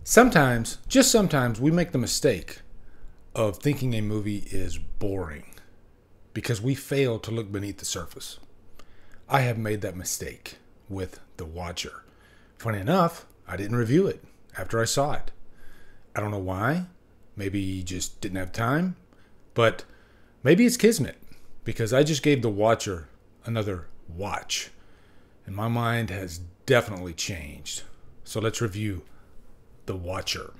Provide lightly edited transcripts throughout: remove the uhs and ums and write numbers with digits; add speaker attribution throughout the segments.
Speaker 1: Sometimes, just sometimes, we make the mistake of thinking a movie is boring because we fail to look beneath the surface. I have made that mistake with The Watcher. Funny enough, I didn't review it after I saw it. I don't know why. Maybe you just didn't have time. But maybe it's kismet, because I just gave The Watcher another watch. And my mind has definitely changed. So let's review The Watcher.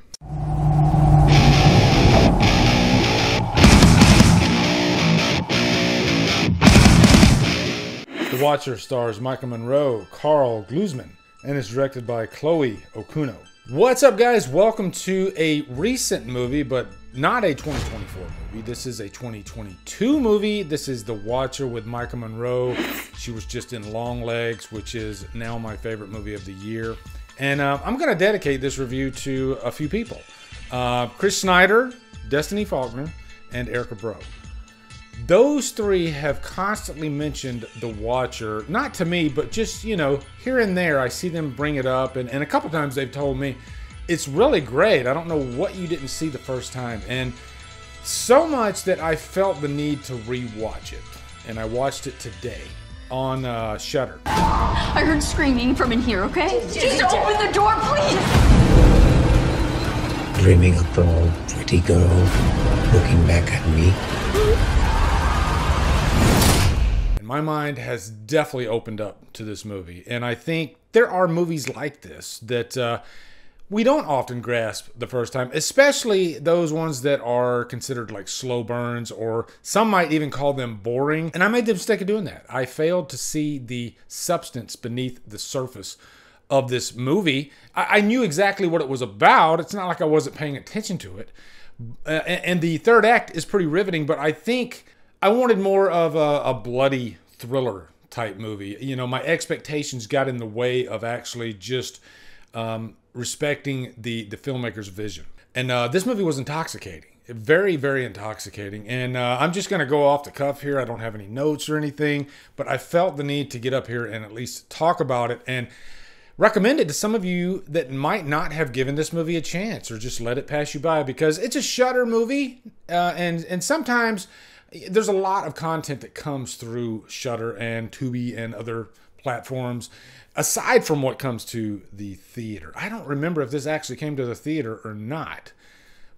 Speaker 1: The Watcher stars Maika Monroe, Carl Glusman, and is directed by Chloe Okuno. What's up, guys? Welcome to a recent movie, but not a 2024 movie. This is a 2022 movie. This is The Watcher with Maika Monroe. She was just in Longlegs, which is now my favorite movie of the year. And I'm going to dedicate this review to a few people. Chris Snyder, Destiny Faulkner, and Erica Bro. Those three have constantly mentioned The Watcher, not to me, but just, you know, here and there I see them bring it up. And a couple times they've told me, it's really great. I don't know what you didn't see the first time. And so much that I felt the need to rewatch it. And I watched it today on Shudder.
Speaker 2: I heard screaming from in here, okay? Just open the door, please!
Speaker 3: Dreaming a tall, pretty girl looking back at me.
Speaker 1: And my mind has definitely opened up to this movie. And I think there are movies like this that we don't often grasp the first time, especially those ones that are considered like slow burns, or some might even call them boring. And I made the mistake of doing that. I failed to see the substance beneath the surface of this movie. I knew exactly what it was about. It's not like I wasn't paying attention to it. And the third act is pretty riveting, but I think I wanted more of a bloody thriller type movie. You know, my expectations got in the way of actually just respecting the filmmaker's vision. And this movie was intoxicating. Very, very intoxicating. And I'm just going to go off the cuff here. I don't have any notes or anything, but I felt the need to get up here and at least talk about it and recommend it to some of you that might not have given this movie a chance, or just let it pass you by, because it's a Shudder movie. And sometimes there's a lot of content that comes through Shudder and Tubi and other platforms, aside from what comes to the theater. I don't remember if this actually came to the theater or not.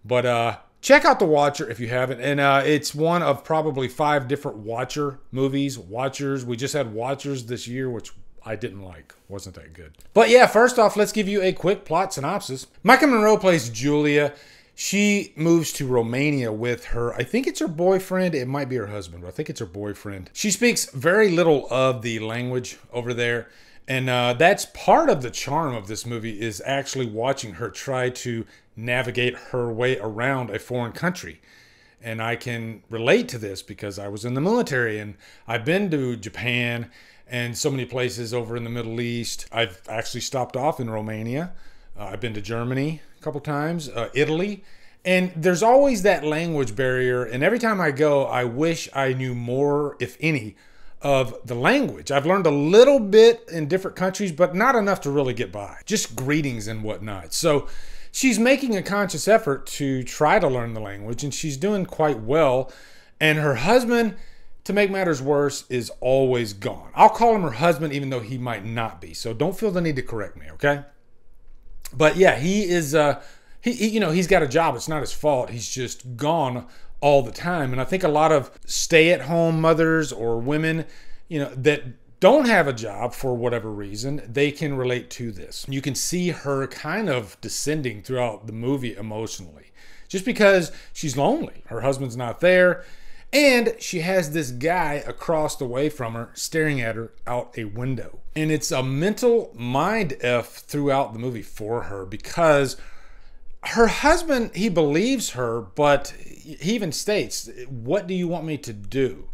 Speaker 1: But check out The Watcher if you haven't. And it's one of probably 5 different Watcher movies. Watchers. We just had Watchers this year, which I didn't like. Wasn't that good. But yeah, first off, let's give you a quick plot synopsis. Maika Monroe plays Julia. She moves to Romania with her, I think it's her boyfriend. It might be her husband, but I think it's her boyfriend. She speaks very little of the language over there. And that's part of the charm of this movie, is actually watching her try to navigate her way around a foreign country. And I can relate to this because I was in the military and I've been to Japan and so many places over in the Middle East. I've actually stopped off in Romania. I've been to Germany a couple times, Italy. And there's always that language barrier. And every time I go, I wish I knew more, if any, of the language. I've learned a little bit in different countries, but not enough to really get by. Just greetings and whatnot. So she's making a conscious effort to try to learn the language, and she's doing quite well. And her husband, to make matters worse, is always gone. I'll call him her husband, even though he might not be. So don't feel the need to correct me, okay? But yeah, he is, you know, he's got a job. It's not his fault. He's just gone all the time. And I think a lot of stay-at-home mothers or women, you know, that don't have a job for whatever reason, they can relate to this. You can see her kind of descending throughout the movie emotionally, just because she's lonely. Her husband's not there. And she has this guy across the way from her staring at her out a window. And it's a mental mind F throughout the movie for her, because her husband, he believes her, but he even states, "What do you want me to do?"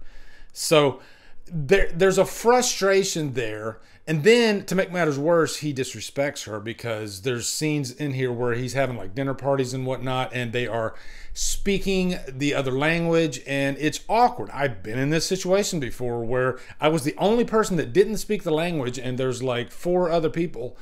Speaker 1: So there's a frustration there. And then, to make matters worse, he disrespects her, because there's scenes in here where he's having like dinner parties and whatnot, and they are speaking the other language, and it's awkward. I've been in this situation before where I was the only person that didn't speak the language, and there's like 4 other people.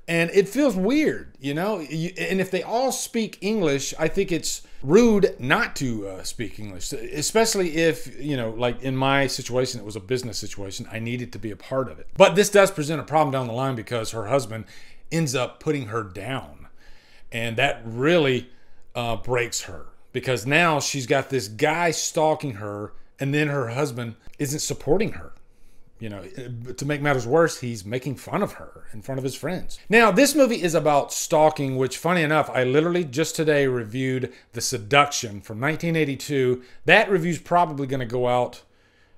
Speaker 1: And it feels weird, you know? And if they all speak English, I think it's rude not to speak English, especially if, you know, like in my situation, it was a business situation. I needed to be a part of it. But this does present a problem down the line because her husband ends up putting her down. And that really breaks her because now she's got this guy stalking her and then her husband isn't supporting her. You know, to make matters worse, he's making fun of her in front of his friends. Now, this movie is about stalking, which, funny enough, I literally just today reviewed The Seduction from 1982. That review's probably going to go out.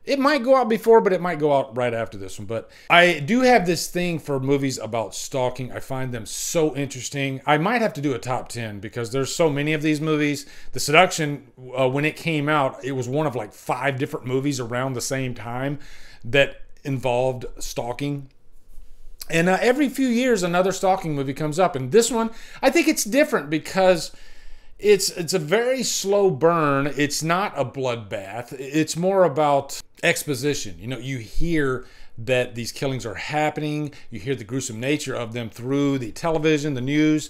Speaker 1: It might go out before, but it might go out right after this one. But I do have this thing for movies about stalking. I find them so interesting. I might have to do a top 10 because there's so many of these movies. The Seduction, when it came out, it was one of like 5 different movies around the same time that involved stalking. And every few years another stalking movie comes up, and this one I think it's different because it's a very slow burn. It's not a bloodbath. It's more about exposition. You know, you hear that these killings are happening, you hear the gruesome nature of them through the television, the news,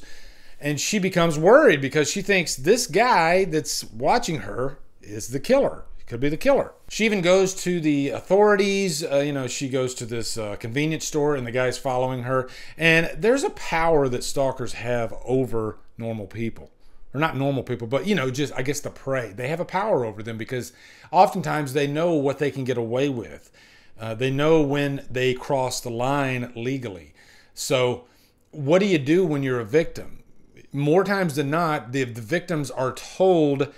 Speaker 1: and she becomes worried because she thinks this guy that's watching her is the killer. Could be the killer. She even goes to the authorities. You know, she goes to this convenience store and the guy's following her. And there's a power that stalkers have over normal people. Or not normal people, but, you know, just, I guess, the prey. They have a power over them because oftentimes they know what they can get away with. They know when they cross the line legally. So what do you do when you're a victim? More times than not, the victims are told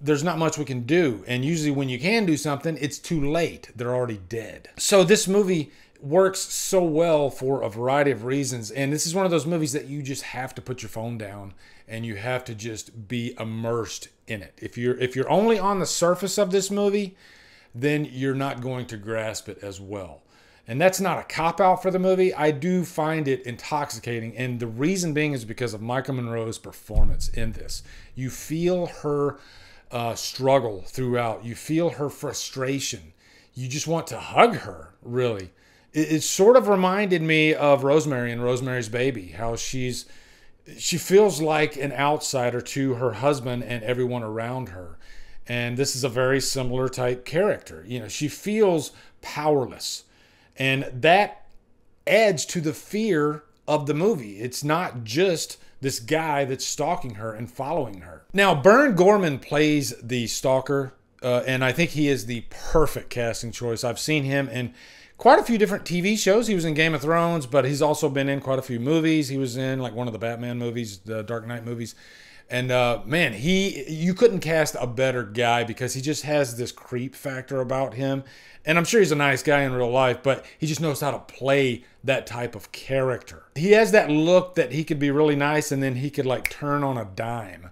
Speaker 1: there's not much we can do. And usually when you can do something, it's too late. They're already dead. So this movie works so well for a variety of reasons. And this is one of those movies that you just have to put your phone down and you have to just be immersed in it. If you're only on the surface of this movie, then you're not going to grasp it as well. And that's not a cop-out for the movie. I do find it intoxicating. And the reason being is because of Maika Monroe's performance in this. You feel her struggle throughout. You feel her frustration. You just want to hug her, really. It sort of reminded me of Rosemary and Rosemary's Baby, how she feels like an outsider to her husband and everyone around her. And this is a very similar type character. You know, she feels powerless. And that adds to the fear of the movie. It's not just this guy that's stalking her and following her. Now, Bern Gorman plays the stalker, and I think he is the perfect casting choice. I've seen him in quite a few different TV shows. He was in Game of Thrones, but he's also been in quite a few movies. He was in like one of the Batman movies, the Dark Knight movies. And man, you couldn't cast a better guy because he just has this creep factor about him. And I'm sure he's a nice guy in real life, but he just knows how to play that type of character. He has that look that he could be really nice and then he could like turn on a dime.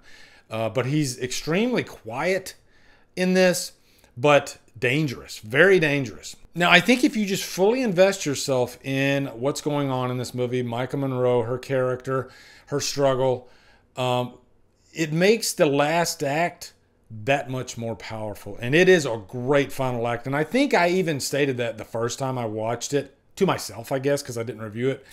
Speaker 1: But he's extremely quiet in this, but dangerous, very dangerous. Now, I think if you just fully invest yourself in what's going on in this movie, Maika Monroe, her character, her struggle, it makes the last act that much more powerful. And it is a great final act. And I think I even stated that the first time I watched it, to myself, I guess, because I didn't review it.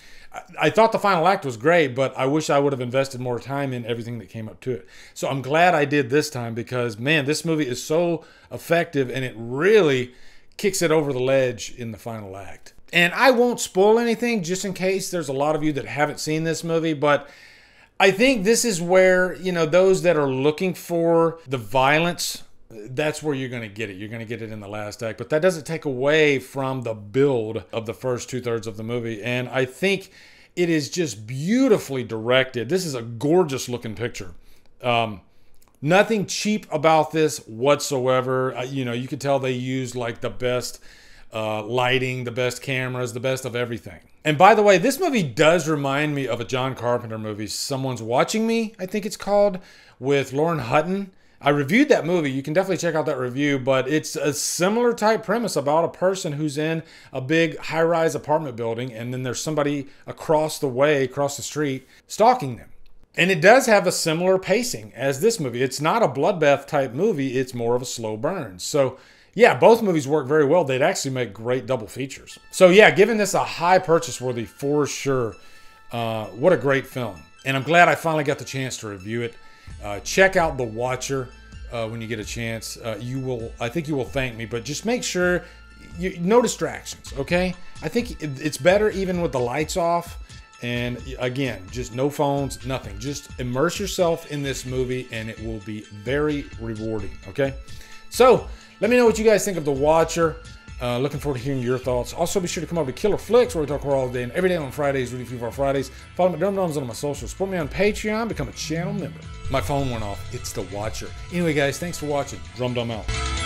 Speaker 1: I thought the final act was great, but I wish I would have invested more time in everything that came up to it. So I'm glad I did this time because, man, this movie is so effective and it really kicks it over the ledge in the final act. And I won't spoil anything just in case there's a lot of you that haven't seen this movie, but I think this is where, you know, those that are looking for the violence, that's where you're going to get it. You're going to get it in the last act. But that doesn't take away from the build of the first 2/3 of the movie. And I think it is just beautifully directed. This is a gorgeous looking picture. Nothing cheap about this whatsoever. You know, you could tell they used like the best lighting, the best cameras, the best of everything. And by the way, this movie does remind me of a John Carpenter movie, Someone's Watching Me, I think it's called, with Lauren Hutton. I reviewed that movie. You can definitely check out that review, but it's a similar type premise about a person who's in a big high-rise apartment building, and then there's somebody across the way, across the street, stalking them. And it does have a similar pacing as this movie. It's not a bloodbath type movie. It's more of a slow burn. So yeah, both movies work very well. They'd actually make great double features. So yeah, giving this a high purchase worthy for sure. What a great film. And I'm glad I finally got the chance to review it. Check out The Watcher when you get a chance. I think you will thank me, but just make sure no distractions, okay? I think it's better even with the lights off. And again, just no phones, nothing. Just immerse yourself in this movie and it will be very rewarding, okay? So, let me know what you guys think of The Watcher. Looking forward to hearing your thoughts. Also, be sure to come over to Killer Flicks, where we talk horror all day and every day on Fridays, Rudy Fever Fridays. Follow me at Drumdums on my socials. Support me on Patreon. Become a channel member. My phone went off. It's The Watcher. Anyway, guys, thanks for watching. Drumdum out.